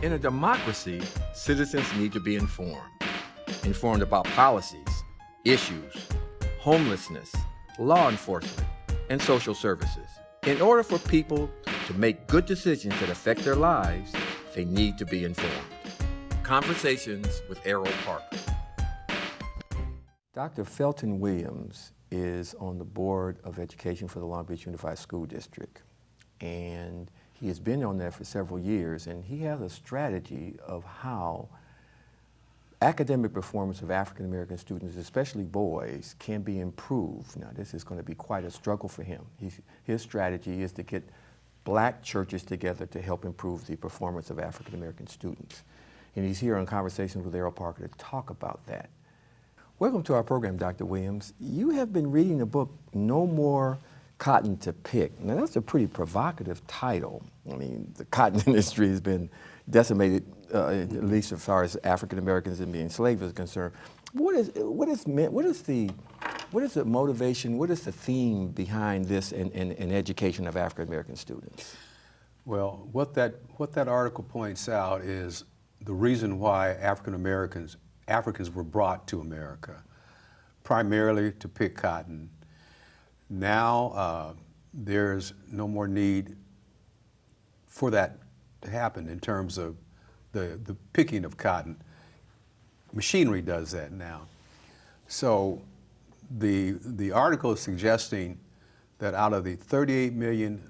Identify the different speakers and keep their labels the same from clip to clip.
Speaker 1: In a democracy, citizens need to be informed. Informed about policies, issues, homelessness, law enforcement, and social services. In order for people to make good decisions that affect their lives, they need to be informed. Conversations with Erroll Parker. Dr. Felton Williams is on the Board of Education for the Long Beach Unified School District. And he has been on there for several years, and he has a strategy of how academic performance of African American students, especially boys, can be improved. Now, this is going to be quite a struggle for him. His strategy is to get black churches together to help improve the performance of African American students. And he's here on Conversations with Erroll Parker to talk about that. Welcome to our program, Dr. Williams. You have been reading the book, No More Cotton to Pick. Now, that's a pretty provocative title. I mean, the cotton industry has been decimated, at least as far as African Americans and being enslaved is concerned. What is the motivation, what is the theme behind this in education of African American students?
Speaker 2: Well, what that article points out is the reason why Africans were brought to America, primarily to pick cotton. Now there's no more need for that to happen in terms of the picking of cotton. Machinery does that now. So the article is suggesting that out of the 38 million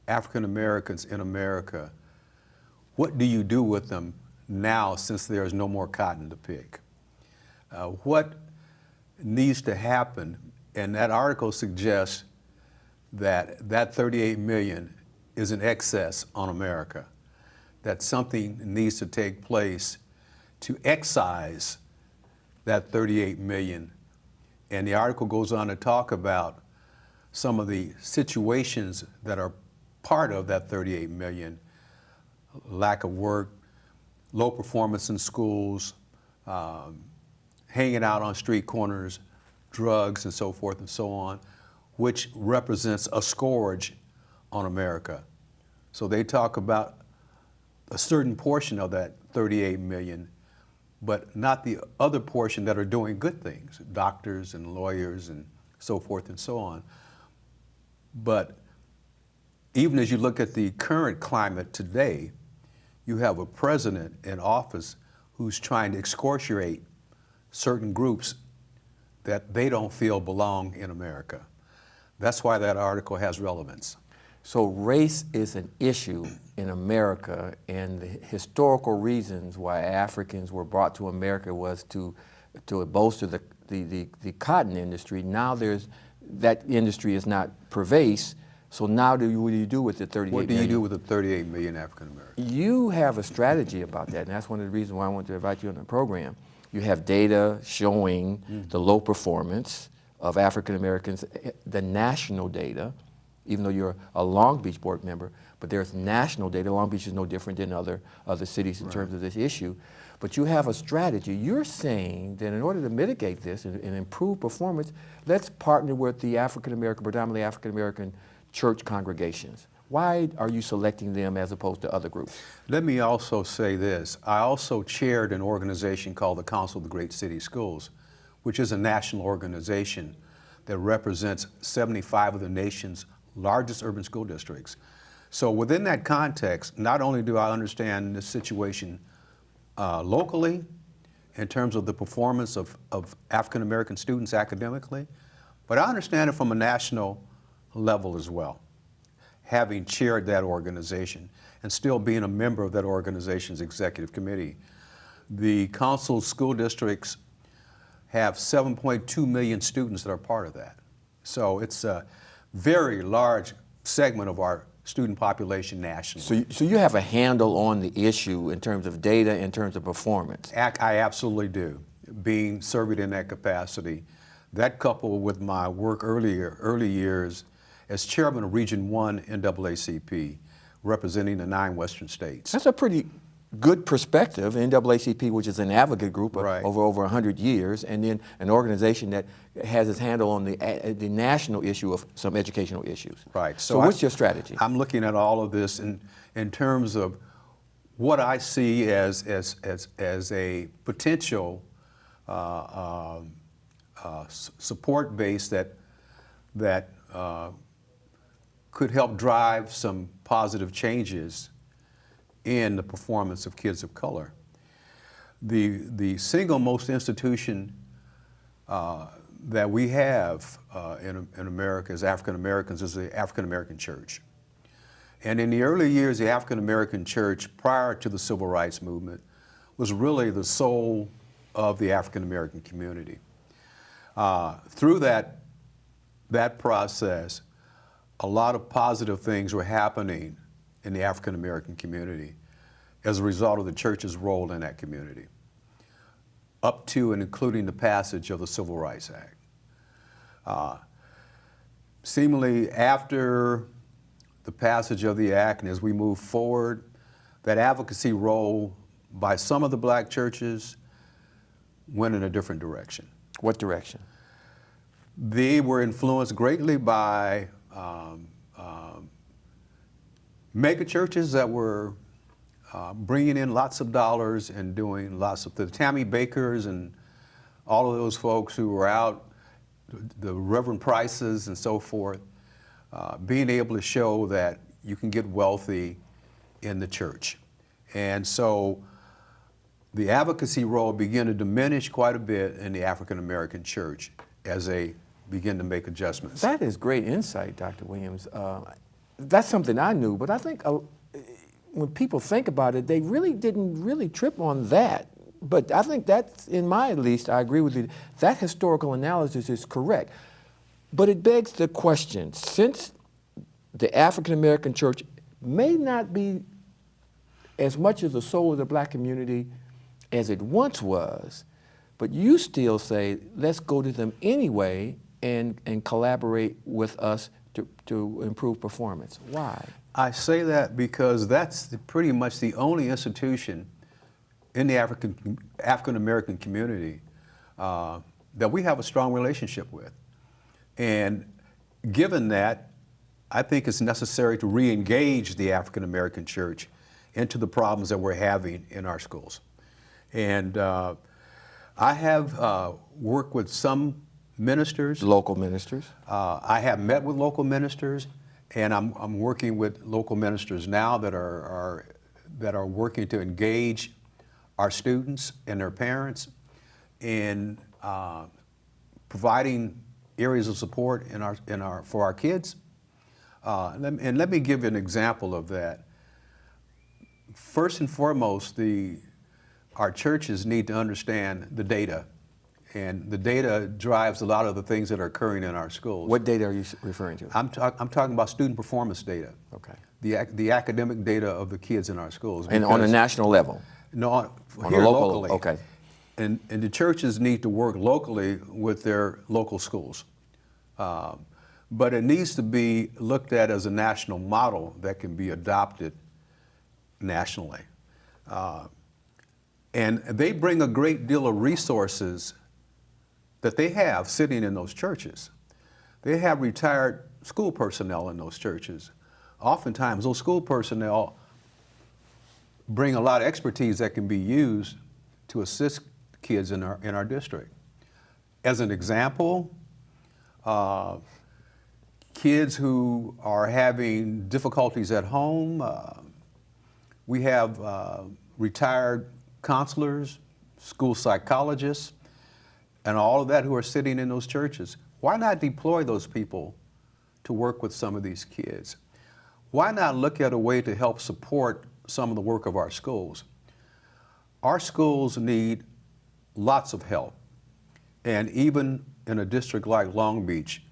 Speaker 2: African Americans in America, what do you do with them now since there's no more cotton to pick? What needs to happen? And that article suggests that 38 million is an excess on America, that something needs to take place to excise that 38 million. And the article goes on to talk about some of the situations that are part of that 38 million: lack of work, low performance in schools, hanging out on street corners, drugs, and so forth and so on, which represents a scourge on America. So they talk about a certain portion of that 38 million, but not the other portion that are doing good things, doctors and lawyers and so forth and so on. But even as you look at the current climate today, you have a president in office who's trying to excoriate certain groups that they don't feel belong in America. That's why that article has relevance.
Speaker 1: So race is an issue in America, and the historical reasons why Africans were brought to America was to bolster the cotton industry. Now that industry is not pervasive, so now what do you do with the 38 million?
Speaker 2: What do you do with the 38 million African Americans?
Speaker 1: You have a strategy about that, and that's one of the reasons why I wanted to invite you on the program. You have data showing the low performance of African Americans, the national data, even though you're a Long Beach board member, but there's national data. Long Beach is no different than other cities in terms of this issue. But you have a strategy. You're saying that in order to mitigate this and improve performance, let's partner with the African American, predominantly African American church congregations. Why are you selecting them as opposed to other groups?
Speaker 2: Let me also say this. I also chaired an organization called the Council of the Great City Schools, which is a national organization that represents 75 of the nation's largest urban school districts. So within that context, not only do I understand the situation locally in terms of the performance of African American students academically, but I understand it from a national level as well, having chaired that organization and still being a member of that organization's executive committee. The council school districts have 7.2 million students that are part of that. So it's a very large segment of our student population nationally.
Speaker 1: So you have a handle on the issue in terms of data, in terms of performance?
Speaker 2: I absolutely do, being served in that capacity. That coupled with my work early years as chairman of Region 1 NAACP, representing the 9 Western states.
Speaker 1: That's a pretty good perspective. NAACP, which is an advocate group of over 100 years, and then an organization that has its handle on the national issue of some educational issues.
Speaker 2: Right.
Speaker 1: So what's your strategy?
Speaker 2: I'm looking at all of this in terms of what I see as a potential support base that could help drive some positive changes in the performance of kids of color. The single most institution that we have in America as African Americans is the African American Church. And in the early years, the African American Church, prior to the Civil Rights Movement, was really the soul of the African American community. Through that process, a lot of positive things were happening in the African American community as a result of the church's role in that community, up to and including the passage of the Civil Rights Act. Seemingly after the passage of the act and as we move forward, that advocacy role by some of the black churches went in a different direction.
Speaker 1: What direction?
Speaker 2: They were influenced greatly by mega churches that were bringing in lots of dollars and doing lots of the Tammy Bakers and all of those folks who were out, the Reverend Prices and so forth, being able to show that you can get wealthy in the church. And so the advocacy role began to diminish quite a bit in the African American church as they begin to make adjustments.
Speaker 1: That is great insight, Dr. Williams. That's something I knew, but I think when people think about it, they really didn't trip on that. But I think that's, in my at least, I agree with you, that historical analysis is correct. But it begs the question, since the African American church may not be as much as the soul of the black community as it once was, but you still say, let's go to them anyway and collaborate with us to improve performance. Why?
Speaker 2: I say that because that's pretty much the only institution in the African American community that we have a strong relationship with. And given that, I think it's necessary to re-engage the African American church into the problems that we're having in our schools. And I have worked with some ministers.
Speaker 1: Local ministers?
Speaker 2: I have met with local ministers, and I'm working with local ministers now that are working to engage our students and their parents in providing areas of support for our kids. And let me give you an example of that. First and foremost, our churches need to understand the data. And the data drives a lot of the things that are occurring in our schools.
Speaker 1: What data are you referring to?
Speaker 2: I'm talking about student performance data.
Speaker 1: Okay.
Speaker 2: The academic data of the kids in our schools.
Speaker 1: And on a national level?
Speaker 2: No,
Speaker 1: on
Speaker 2: here
Speaker 1: a local,
Speaker 2: locally.
Speaker 1: Okay.
Speaker 2: And the churches need to work locally with their local schools. But it needs to be looked at as a national model that can be adopted nationally. And they bring a great deal of resources that they have sitting in those churches. They have retired school personnel in those churches. Oftentimes, those school personnel bring a lot of expertise that can be used to assist kids in our district. As an example, kids who are having difficulties at home, we have retired counselors, school psychologists, and all of that who are sitting in those churches. Why not deploy those people to work with some of these kids? Why not look at a way to help support some of the work of our schools? Our schools need lots of help, and even in a district like Long Beach.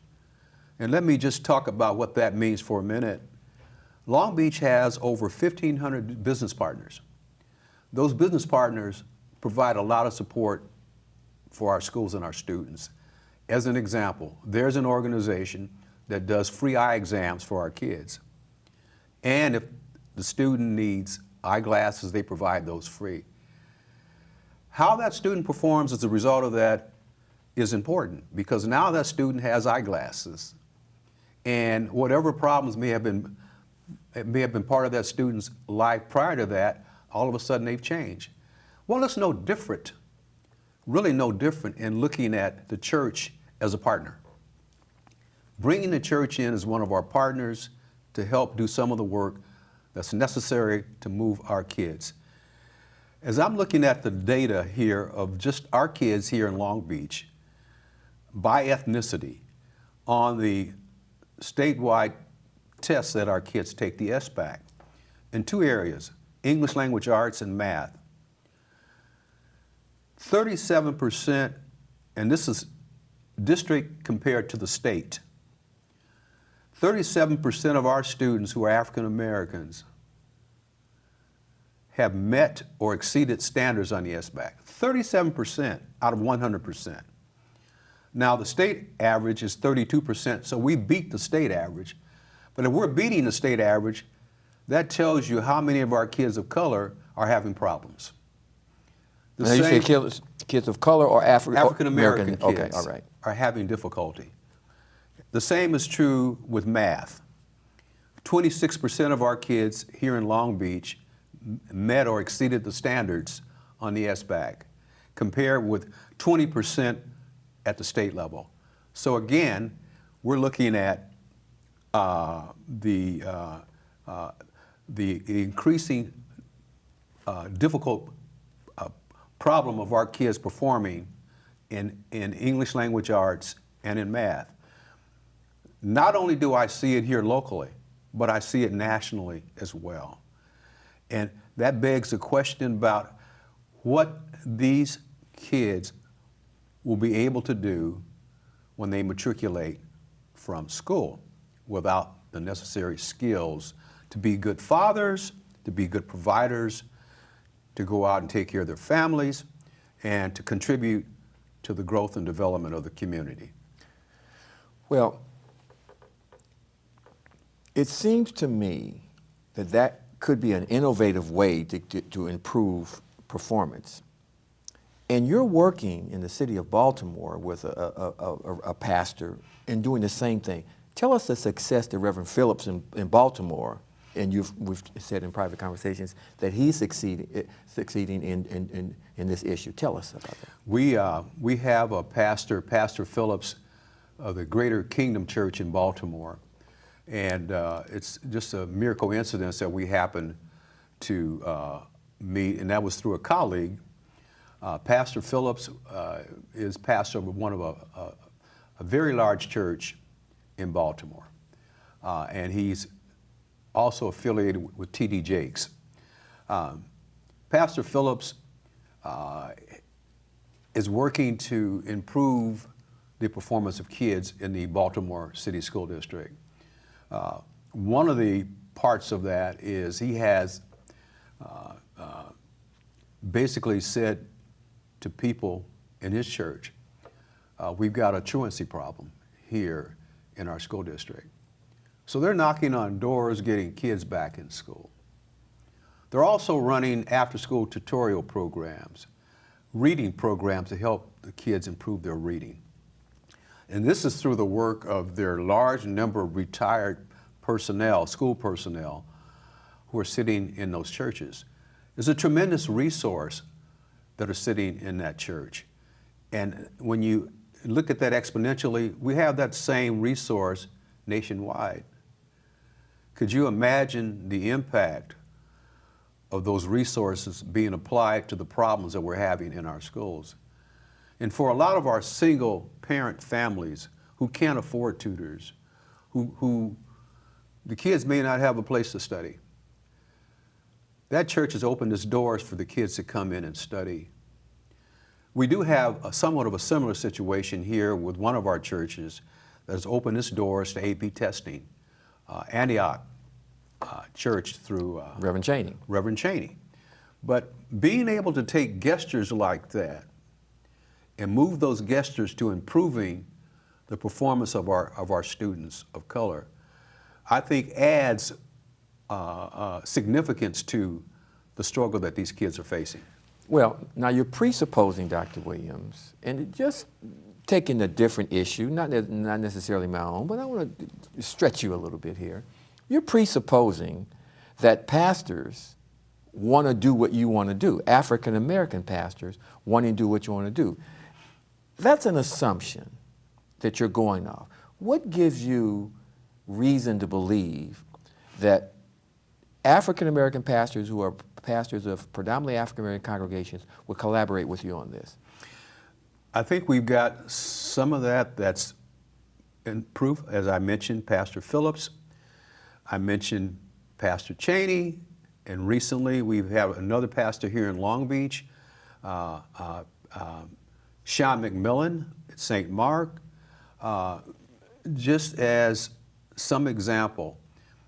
Speaker 2: And let me just talk about what that means for a minute. Long Beach has over 1,500 business partners. Those business partners provide a lot of support for our schools and our students. As an example, there's an organization that does free eye exams for our kids. And if the student needs eyeglasses, they provide those free. How that student performs as a result of that is important, because now that student has eyeglasses, and whatever problems may have been part of that student's life prior to that, all of a sudden they've changed. Well, it's no different, really no different in looking at the church as a partner. Bringing the church in as one of our partners to help do some of the work that's necessary to move our kids. As I'm looking at the data here of just our kids here in Long Beach, by ethnicity, on the statewide tests that our kids take, the SBAC, in two areas, English language arts and math. 37%, and this is district compared to the state, 37% of our students who are African Americans have met or exceeded standards on the SBAC. 37% out of 100%. Now the state average is 32%, so we beat the state average. But if we're beating the state average, that tells you how many of our kids of color are having problems.
Speaker 1: Now you say kids of color or
Speaker 2: African American kids
Speaker 1: okay, all right.
Speaker 2: are having difficulty. The same is true with math. 26% of our kids here in Long Beach met or exceeded the standards on the SBAC, compared with 20% at the state level. So again, we're looking at the increasing difficult problem of our kids performing in English language arts and in math. Not only do I see it here locally, but I see it nationally as well. And that begs the question about what these kids will be able to do when they matriculate from school without the necessary skills to be good fathers, to be good providers, to go out and take care of their families, and to contribute to the growth and development of the community.
Speaker 1: Well, it seems to me that that could be an innovative way to improve performance. And you're working in the city of Baltimore with a pastor and doing the same thing. Tell us the success that Reverend Phillips in Baltimore, and we've said in private conversations that he's succeeding in this issue. Tell us about that.
Speaker 2: We have a pastor, Pastor Phillips of the Greater Kingdom Church in Baltimore. And it's just a mere coincidence that we happened to meet, and that was through a colleague. Pastor Phillips is pastor of one of a very large church in Baltimore. And he's also affiliated with T.D. Jakes. Pastor Phillips is working to improve the performance of kids in the Baltimore City School District. One of the parts of that is he has basically said to people in his church, we've got a truancy problem here in our school district. So they're knocking on doors getting kids back in school. They're also running after-school tutorial programs, reading programs to help the kids improve their reading. And this is through the work of their large number of retired personnel, school personnel, who are sitting in those churches. There's a tremendous resource that are sitting in that church. And when you look at that exponentially, we have that same resource nationwide. Could you imagine the impact of those resources being applied to the problems that we're having in our schools? And for a lot of our single parent families who can't afford tutors, who the kids may not have a place to study, that church has opened its doors for the kids to come in and study. We do have somewhat of a similar situation here with one of our churches that has opened its doors to AP testing, Antioch Church through
Speaker 1: Reverend Cheney.
Speaker 2: Reverend Cheney. But being able to take gestures like that and move those gestures to improving the performance of our students of color, I think adds significance to the struggle that these kids are facing.
Speaker 1: Well, now you're presupposing, Dr. Williams, and just taking a different issue, not necessarily my own, but I want to stretch you a little bit here. You're presupposing that pastors want to do what you want to do. African American pastors wanting to do what you want to do. That's an assumption that you're going off. What gives you reason to believe that African American pastors who are pastors of predominantly African American congregations would collaborate with you on this?
Speaker 2: I think we've got some of that's in proof. As I mentioned, Pastor Phillips, I mentioned Pastor Cheney, and recently we have another pastor here in Long Beach, Sean McMillan at St. Mark, just as some example.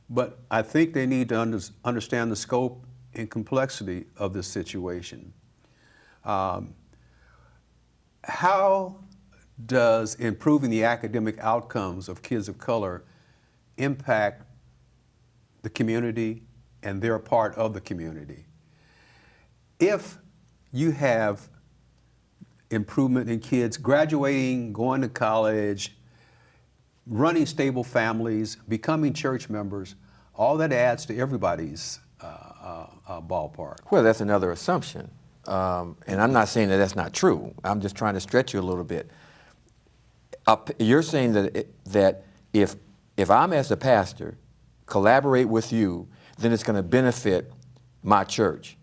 Speaker 2: But I think they need to understand the scope and complexity of this situation. How does improving the academic outcomes of kids of color impact the community and they're a part of the community? If you have improvement in kids graduating, going to college, running stable families, becoming church members, all that adds to everybody's ballpark.
Speaker 1: Well, that's another assumption. And I'm not saying that that's not true. I'm just trying to stretch you a little bit. You're saying that if I'm as a pastor, collaborate with you, then it's going to benefit my church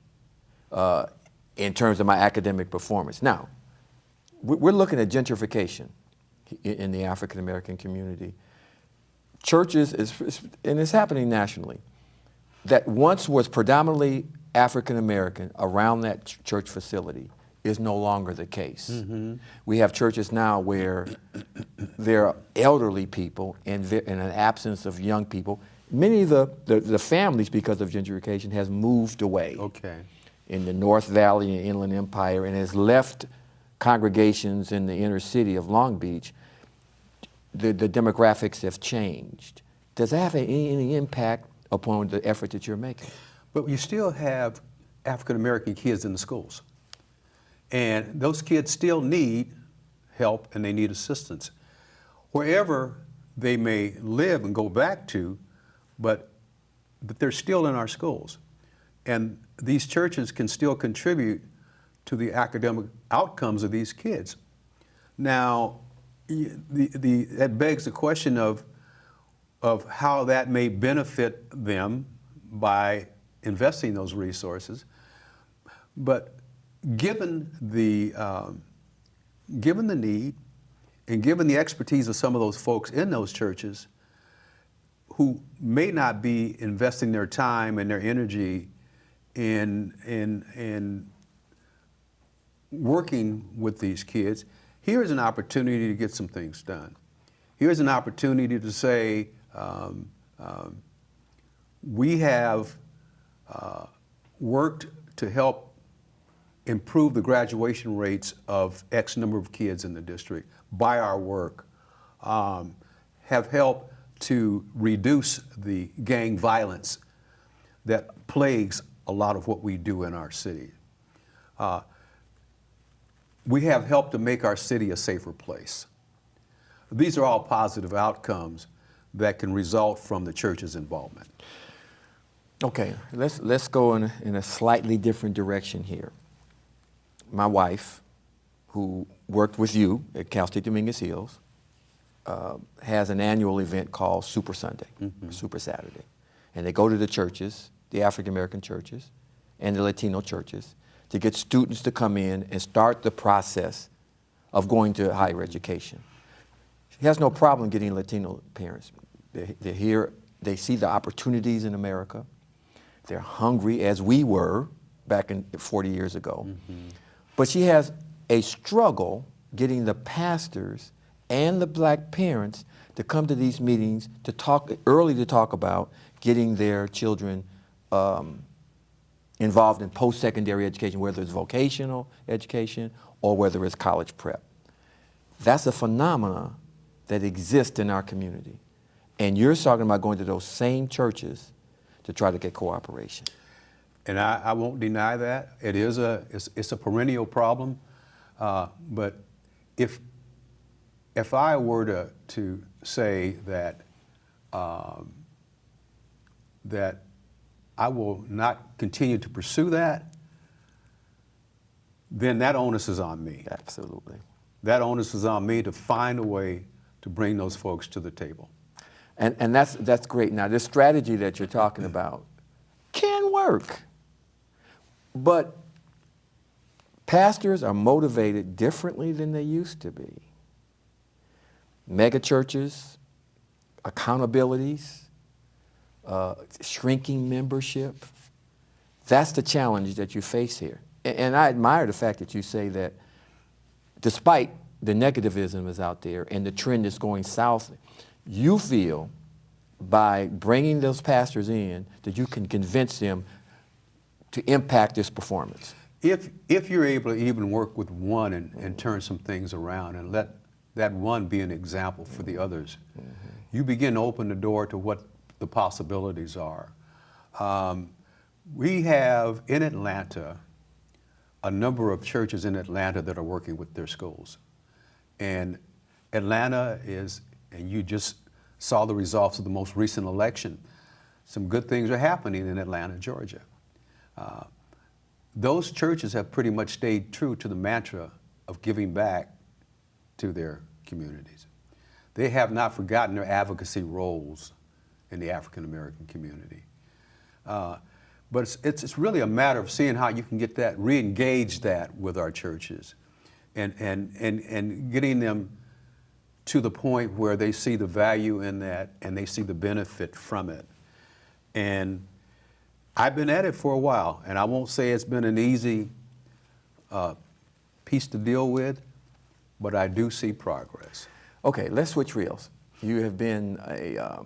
Speaker 1: in terms of my academic performance. Now, we're looking at gentrification in the African American community. Churches, and it's happening nationally, that once was predominantly African American around that church facility is no longer the case. Mm-hmm. We have churches now where there are elderly people and an absence of young people. Many of the families, because of gentrification, has moved away in the North Valley and Inland Empire and has left congregations in the inner city of Long Beach. The demographics have changed. Does that have any impact upon the effort that you're making?
Speaker 2: But you still have African American kids in the schools. And those kids still need help and they need assistance. Wherever they may live and go back to, but they're still in our schools. And these churches can still contribute to the academic outcomes of these kids. Now, that begs the question of how that may benefit them by investing those resources. But given the need and given the expertise of some of those folks in those churches who may not be investing their time and their energy in working with these kids, here's an opportunity to get some things done. Here's an opportunity to say, we have worked to help improve the graduation rates of X number of kids in the district by our work, have helped to reduce the gang violence that plagues a lot of what we do in our city. We have helped to make our city a safer place. These are all positive outcomes that can result from the church's involvement.
Speaker 1: Okay, let's go in a slightly different direction here. My wife, who worked with you at Cal State Dominguez Hills, has an annual event called Super Sunday, Super Saturday. And they go to the churches, the African American churches and the Latino churches, to get students to come in and start the process of going to higher education. She has no problem getting Latino parents. They're here, they see the opportunities in America. They're hungry, as we were back 40 years ago. Mm-hmm. But she has a struggle getting the pastors and the black parents to come to these meetings to talk about getting their children involved in post-secondary education, whether it's vocational education or whether it's college prep. That's a phenomenon that exists in our community. And you're talking about going to those same churches to try to get cooperation.
Speaker 2: And I won't deny that. It's a perennial problem. But if I were to say that that I will not continue to pursue that, then that onus is on me.
Speaker 1: Absolutely.
Speaker 2: That onus is on me to find a way to bring those folks to the table.
Speaker 1: And that's great. Now, this strategy that you're talking about can work, but pastors are motivated differently than they used to be. Mega churches, accountabilities, shrinking membership. That's the challenge that you face here. And I admire the fact that you say that despite the negativism is out there and the trend is going south, you feel by bringing those pastors in that you can convince them to impact this performance.
Speaker 2: If you're able to even work with one and turn some things around and let that one be an example for the others, you begin to open the door to what the possibilities are. We have in Atlanta a number of churches in Atlanta that are working with their schools. And Atlanta is, and you just saw the results of the most recent election, some good things are happening in Atlanta, Georgia. Those churches have pretty much stayed true to the mantra of giving back to their communities. They have not forgotten their advocacy roles in the African American community. But it's really a matter of seeing how you can get that, re-engage that with our churches and getting them to the point where they see the value in that and they see the benefit from it. And I've been at it for a while, and I won't say it's been an easy piece to deal with, but I do see progress.
Speaker 1: Okay, let's switch reels. You have been a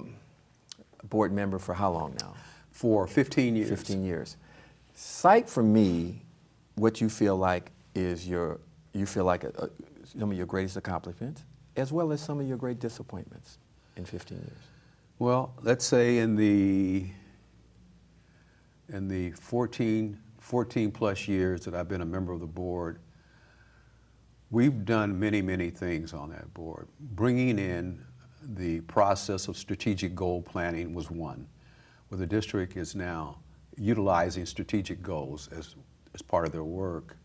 Speaker 1: board member for how long now?
Speaker 2: For 15 years.
Speaker 1: 15 years. Cite for me what you feel like is some of your greatest accomplishments, as well as some of your great disappointments in 15 years.
Speaker 2: Well, let's say in the 14 plus years that I've been a member of the board, we've done many, many things on that board. Bringing in the process of strategic goal planning was one, where the district is now utilizing strategic goals as part of their work.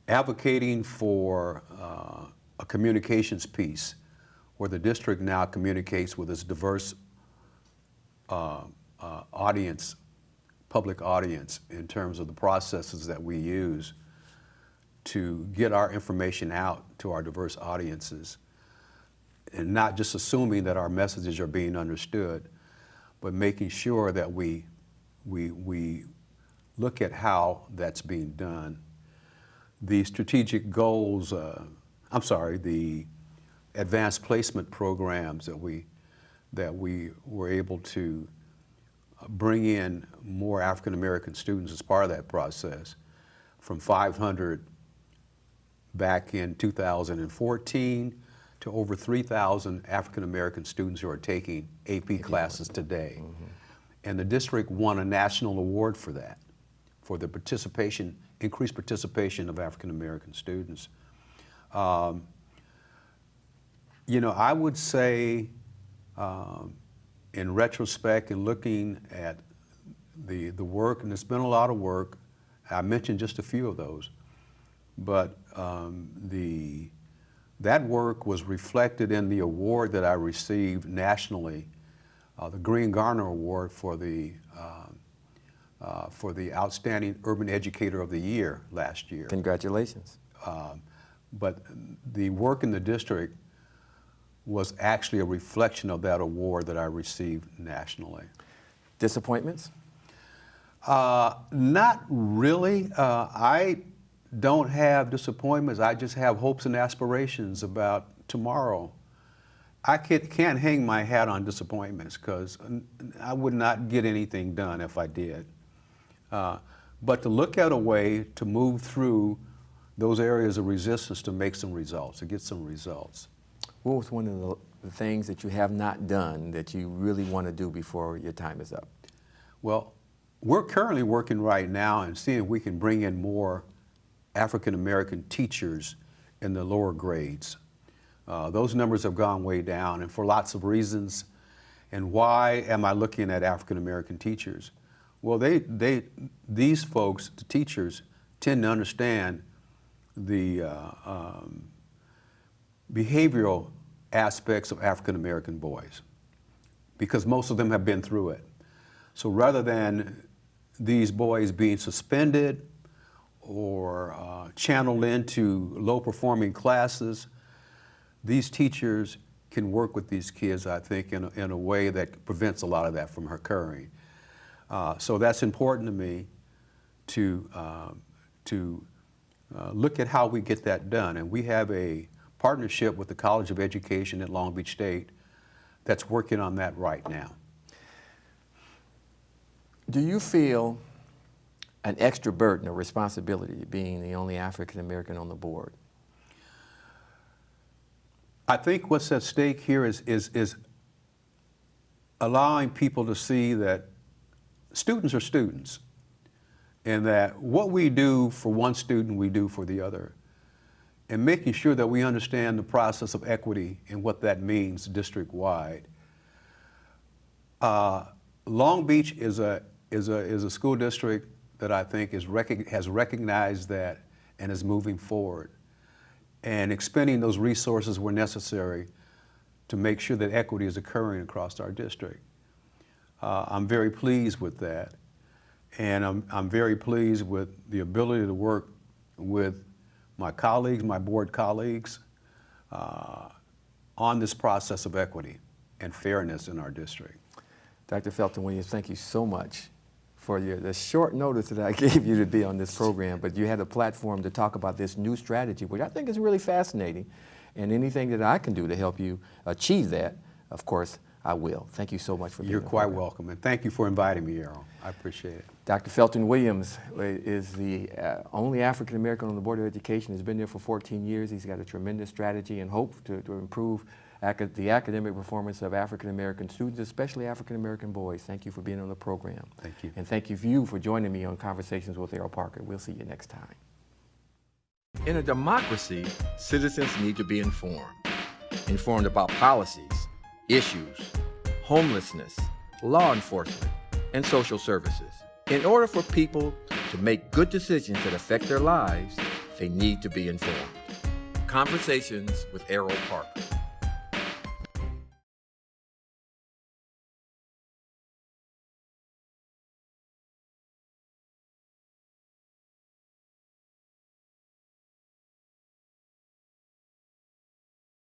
Speaker 2: Advocating for a communications piece where the district now communicates with its diverse audience, public audience, in terms of the processes that we use to get our information out to our diverse audiences, and not just assuming that our messages are being understood, but making sure that we look at how that's being done. The strategic goals, the advanced placement programs that we were able to bring in more African American students as part of that process, from 500 back in 2014 to over 3,000 African American students who are taking AP classes today. Mm-hmm. And the district won a national award for that, for the increased participation of African American students. I would say, in retrospect and looking at the work, and there's been a lot of work, I mentioned just a few of those, but that work was reflected in the award that I received nationally, the Green Garner Award for the Outstanding Urban Educator of the Year last year.
Speaker 1: Congratulations.
Speaker 2: But the work in the district was actually a reflection of that award that I received nationally.
Speaker 1: Disappointments?
Speaker 2: Not really. I don't have disappointments. I just have hopes and aspirations about tomorrow. I can't hang my hat on disappointments because I would not get anything done if I did. But to look at a way to move through those areas of resistance to make some results, to get some results.
Speaker 1: What was one of the things that you have not done that you really want to do before your time is up?
Speaker 2: Well, we're currently working right now and seeing if we can bring in more African American teachers in the lower grades. Those numbers have gone way down, and for lots of reasons. And why am I looking at African American teachers? Well, these folks, the teachers, tend to understand the behavioral aspects of African American boys, because most of them have been through it. So rather than these boys being suspended or channeled into low-performing classes, these teachers can work with these kids, I think, in a way that prevents a lot of that from occurring. So that's important to me to look at how we get that done. And we have a partnership with the College of Education at Long Beach State that's working on that right now.
Speaker 1: Do you feel an extra burden or responsibility being the only African American on the board?
Speaker 2: I think what's at stake here is allowing people to see that students are students, and that what we do for one student, we do for the other, and making sure that we understand the process of equity and what that means district-wide. Long Beach is a school district that I think has recognized that and is moving forward and expending those resources where necessary to make sure that equity is occurring across our district. I'm very pleased with that, and I'm very pleased with the ability to work with my colleagues, my board colleagues, on this process of equity and fairness in our district.
Speaker 1: Dr. Felton Williams, thank you so much for the short notice that I gave you to be on this program, but you had a platform to talk about this new strategy, which I think is really fascinating, and anything that I can do to help you achieve that, of course, I will. Thank you so much for being here.
Speaker 2: You're quite welcome, and thank you for inviting me, Erroll. I appreciate it.
Speaker 1: Dr. Felton Williams is the only African American on the Board of Education. He's been there for 14 years. He's got a tremendous strategy and hope to improve the academic performance of African American students, especially African American boys. Thank you for being on the program.
Speaker 2: Thank you.
Speaker 1: And thank you for joining me on Conversations with Erroll Parker. We'll see you next time. In a democracy, citizens need to be informed about policies, issues, homelessness, law enforcement, and social services. In order for people to make good decisions that affect their lives, they need to be informed. Conversations with Erroll Parker.